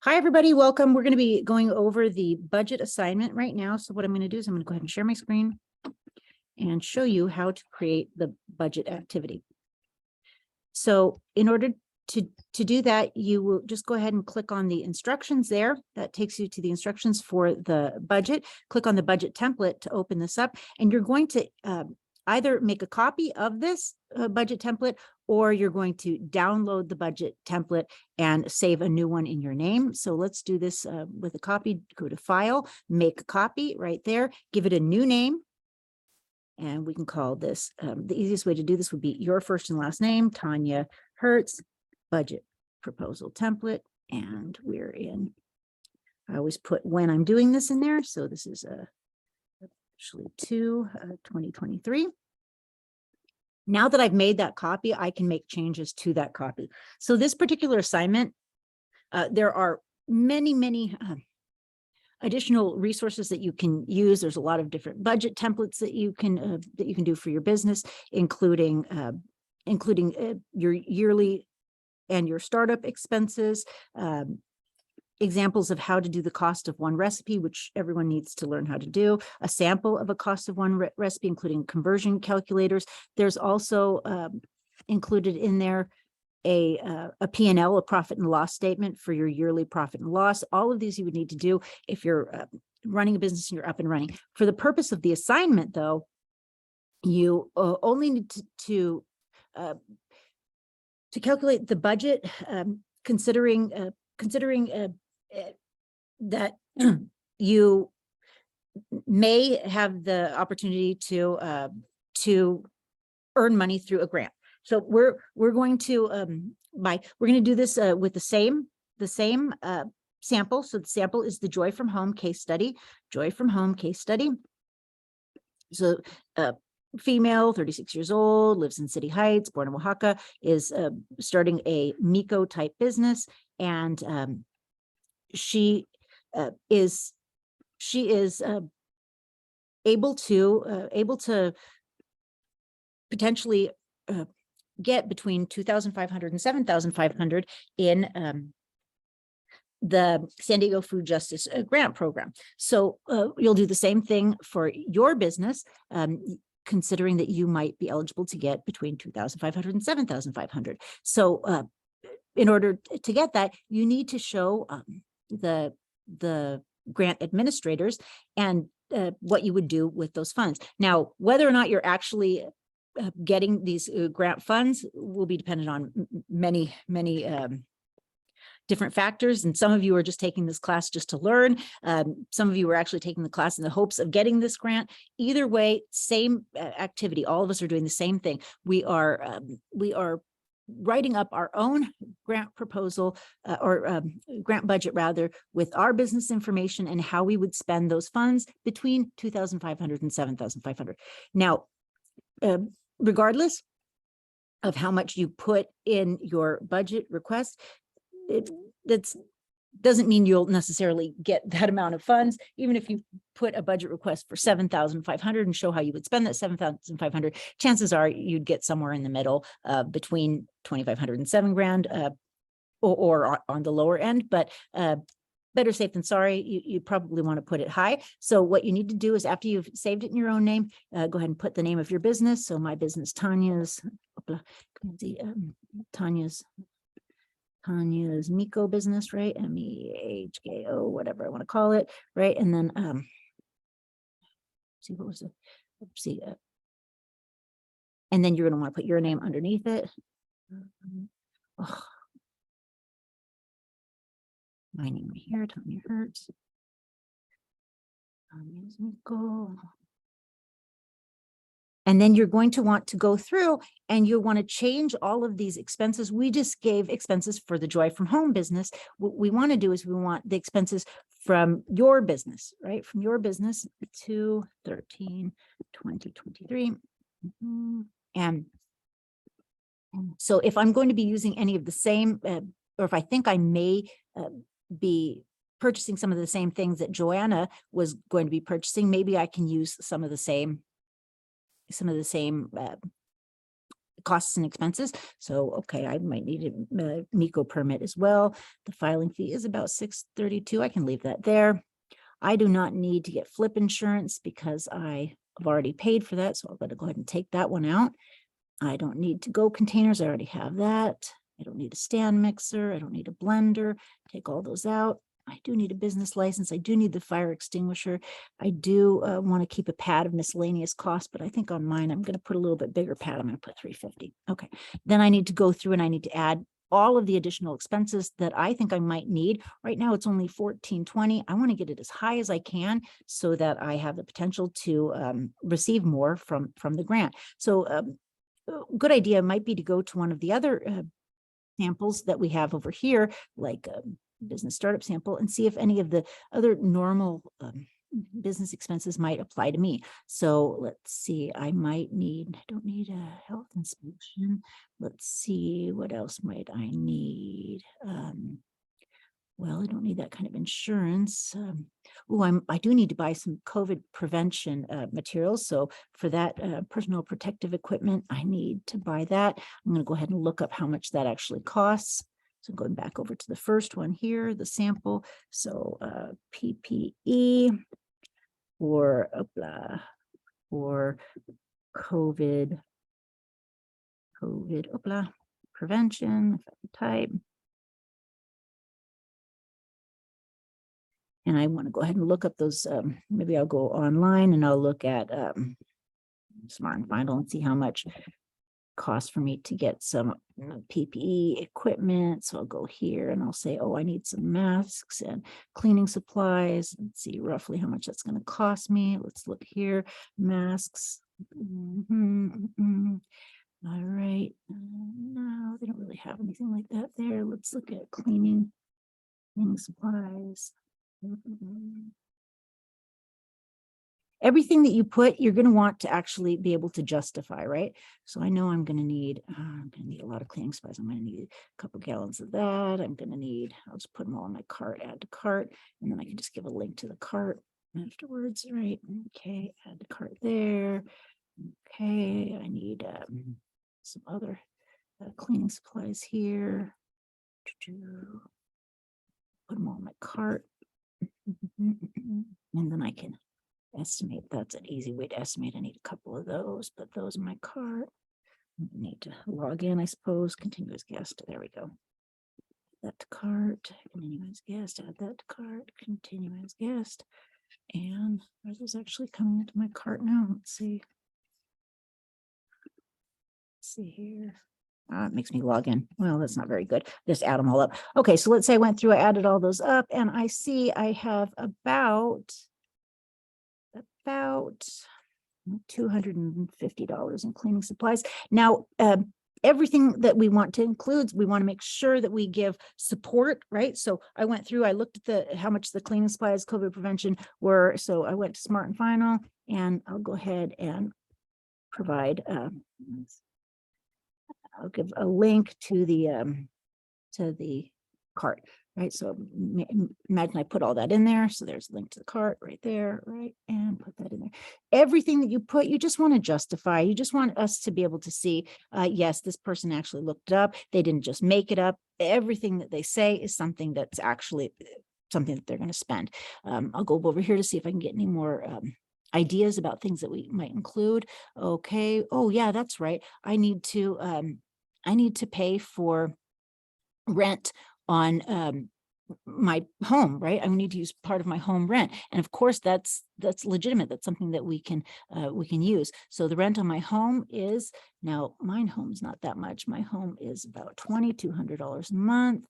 Hi, everybody. Welcome. We're going to be going over the budget assignment right now. So what I'm going to do is I'm going to go ahead and share my screen and show you how to create the budget activity. So in order to do that, you will just go ahead and click on the instructions there. That takes you to the instructions for the budget. Click on the budget template to open this up, and you're going to either make a copy of this budget template, or you're going to download the budget template and save a new one in your name. So let's do this with a copy. Go to File, Make a Copy right there, give it a new name. And we can call this, the easiest way to do this would be your first and last name, Tanya Hertz, budget proposal template. And we're in, I always put when I'm doing this in there. So this is actually 2023. Now that I've made that copy, I can make changes to that copy. So this particular assignment, there are many additional resources that you can use. There's a lot of different budget templates that you can do for your business, including your yearly and your startup expenses, examples of how to do the cost of one recipe, which everyone needs to learn how to do, a sample of a cost of one recipe, including conversion calculators. There's also included in there a P&L, a profit and loss statement for your yearly profit and loss. All of these you would need to do if you're running a business and you're up and running. For the purpose of the assignment, though, you only need to calculate the budget, considering that you may have the opportunity to earn money through a grant. So we're going to do this with the same sample. So the sample is the Joy from Home case study. Joy from Home case study. So female, 36 years old, lives in City Heights, born in Oaxaca, is starting a MEKHO type business, and she is able to potentially get between $2,500 and $7,500 in the San Diego Food Justice Grant Program. So you'll do the same thing for your business, considering that you might be eligible to get between $2,500 and $7,500. So in order to get that, you need to show the grant administrators and what you would do with those funds. Now, whether or not you're actually getting these grant funds will be dependent on many different factors. And some of you are just taking this class just to learn. Some of you are actually taking the class in the hopes of getting this grant. Either way, same activity. All of us are doing the same thing. We are writing up our own grant proposal or grant budget rather, with our business information and how we would spend those funds between $2,500 and $7,500. Now, regardless of how much you put in your budget request, that doesn't mean you'll necessarily get that amount of funds. Even if you put a budget request for $7,500 and show how you would spend that $7,500, chances are you'd get somewhere in the middle, between $2,500 and $7,000, or on the lower end. But better safe than sorry. You probably want to put it high. So what you need to do is, after you've saved it in your own name, go ahead and put the name of your business. So my business, Tanya's MEKHO business, right? MEKHO, whatever I want to call it, right? And then see what was it? And then you're going to want to put your name underneath it. My name right here, Tanya Hertz. Tanya's MEKHO. And then you're going to want to go through and you'll want to change all of these expenses. We just gave expenses for the Joy from Home business. What we want to do is we want the expenses from your business, right? From your business to 13/2023. And so if I'm going to be using any of the same, or if I think I may be purchasing some of the same things that Joanna was going to be purchasing, maybe I can use some of the same costs and expenses. So, okay, I might need a MEKHO permit as well. The filing fee is about $632. I can leave that there. I do not need to get flip insurance because I have already paid for that. So I'm going to go ahead and take that one out. I don't need to go containers. I already have that. I don't need a stand mixer. I don't need a blender. Take all those out. I do need a business license. I do need the fire extinguisher. I do want to keep a pad of miscellaneous costs, but I think on mine, I'm going to put a little bit bigger pad. I'm going to put $350. Okay. Then I need to go through and I need to add all of the additional expenses that I think I might need. Right now, it's only $14.20. I want to get it as high as I can so that I have the potential to receive more from the grant. So a good idea might be to go to one of the other samples that we have over here, like a business startup sample, and see if any of the other normal business expenses might apply to me. So let's see, I don't need a health inspection. Let's see, what else might I need? Well, I don't need that kind of insurance. I do need to buy some COVID prevention materials. So for that personal protective equipment, I need to buy that. I'm going to go ahead and look up how much that actually costs. So going back over to the first one here, the sample. So PPE for COVID prevention, if I can type. And I want to go ahead and look up those, maybe I'll go online and I'll look at Smart and Final and see how much it costs for me to get some PPE equipment. So I'll go here and I'll say, oh, I need some masks and cleaning supplies. Let's see roughly how much that's going to cost me. Let's look here, masks. All right. No, they don't really have anything like that there. Let's look at cleaning supplies. Everything that you put, you're going to want to actually be able to justify, right? So I know I'm going to need a lot of cleaning supplies. I'm going to need a couple gallons of that. I'll just put them all in my cart, add to cart, and then I can just give a link to the cart afterwards, right? Okay, add to cart there. Okay, I need some other cleaning supplies here. Put them all in my cart. And then I can estimate. That's an easy way to estimate. I need a couple of those, put those in my cart. I need to log in, I suppose. Continuous guest. There we go. Add that to cart. Continuous guest. Add that to cart. Continuous guest. And are those actually coming into my cart now? Let's see. Let's see here. It makes me log in. Well, that's not very good. Just add them all up. Okay, so let's say I went through, I added all those up, and I see I have about $250 in cleaning supplies. Now, everything that we want to include, we want to make sure that we give support, right? So I went through, I looked at how much the cleaning supplies, COVID prevention were. So I went to Smart and Final, and I'll go ahead and provide, I'll give a link to the cart, right? So imagine I put all that in there. So there's a link to the cart right there, right? And put that in there. Everything that you put, you just want to justify. You just want us to be able to see, yes, this person actually looked it up. They didn't just make it up. Everything that they say is something that's actually something that they're going to spend. I'll go over here to see if I can get any more ideas about things that we might include. Okay. Oh yeah, that's right. I need to pay for rent on my home, right? I need to use part of my home rent. And of course that's legitimate. That's something that we can use. So the rent on my home is, now mine home's not that much. My home is about $2,200 a month.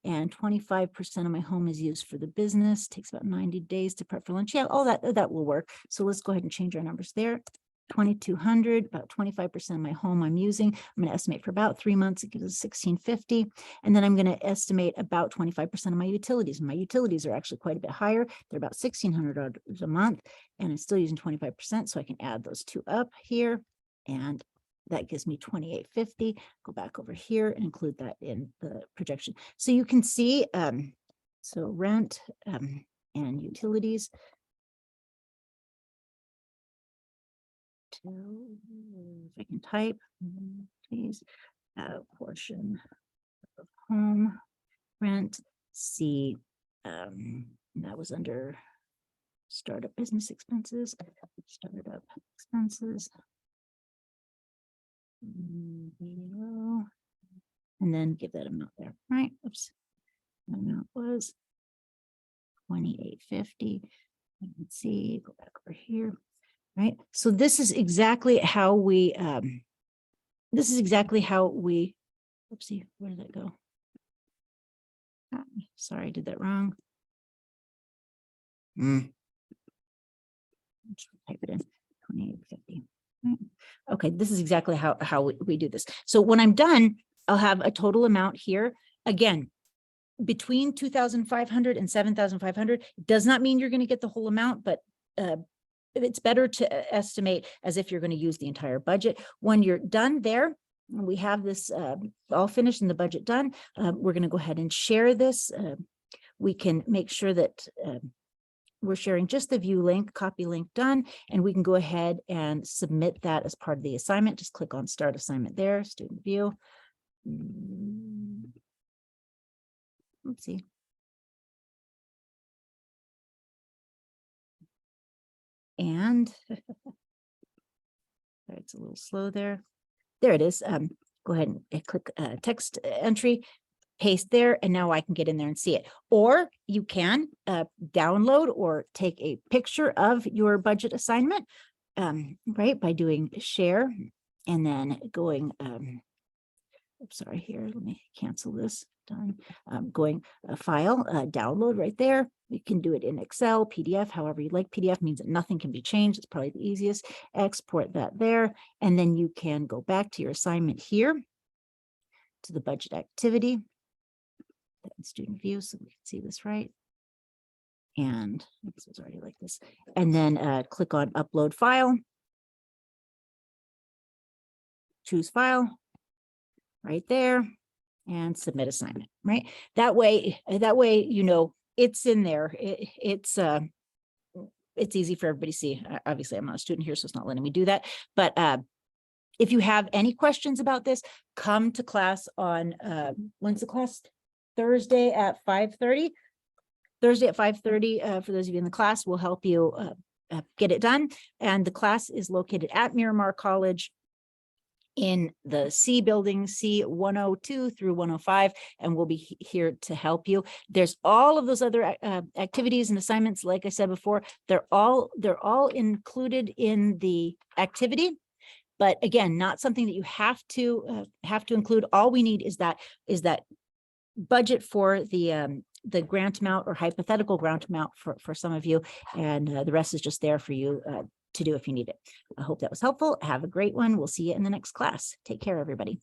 And 25% of my home is used for the business. Takes about 90 days to prep for lunch. Yeah, all that will work. So let's go ahead and change our numbers there. 2,200, about 25% of my home I'm using. I'm going to estimate for about 3 months. It gives us 1,650. And then I'm going to estimate about 25% of my utilities. My utilities are actually quite a bit higher. They're about $1,600 a month, and I'm still using 25%. So I can add those two up here, and that gives me 2,850. Go back over here and include that in the projection. So you can see, so rent and utilities. if I can type, please, portion of home rent, see, that was under startup business expenses, startup expenses. Below, and then give that amount there, right? Oops, that amount was $28.50. Let's see, go back over here, right? So this is exactly how we, oopsie, where did that go? Sorry, I did that wrong. Type it in, 28.50. Okay, this is exactly how we do this. So when I'm done, I'll have a total amount here. Again, between 2,500 and 7,500 does not mean you're going to get the whole amount, but it's better to estimate as if you're going to use the entire budget. When you're done there, we have this all finished and the budget done. We're going to go ahead and share this. We can make sure that we're sharing just the view link, copy link done, and we can go ahead and submit that as part of the assignment. Just click on start assignment there, student view. Oopsie. And it's a little slow there. There it is. Go ahead and click text entry, paste there, and now I can get in there and see it. Or you can download or take a picture of your budget assignment, right, by doing share and then going, sorry, here, let me cancel this, done. Going file, download right there. You can do it in Excel, PDF, however you like. PDF means that nothing can be changed. It's probably the easiest. Export that there, and then you can go back to your assignment here to the budget activity. Student view, so we can see this right. And this was already like this. And then click on upload file. Choose file right there and submit assignment, right? That way, you know, it's in there. It's easy for everybody to see. Obviously, I'm not a student here, so it's not letting me do that. But if you have any questions about this, come to class on when's the class? Thursday at 5:30. Thursday at 5:30. For those of you in the class, we'll help you get it done. And the class is located at Miramar College in the C building, C102 through 105, and we'll be here to help you. There's all of those other activities and assignments. Like I said before, they're all included in the activity. But again, not something that you have to include. All we need is that budget for the grant amount or hypothetical grant amount for some of you, and the rest is just there for you to do if you need it. I hope that was helpful. Have a great one. We'll see you in the next class. Take care, everybody.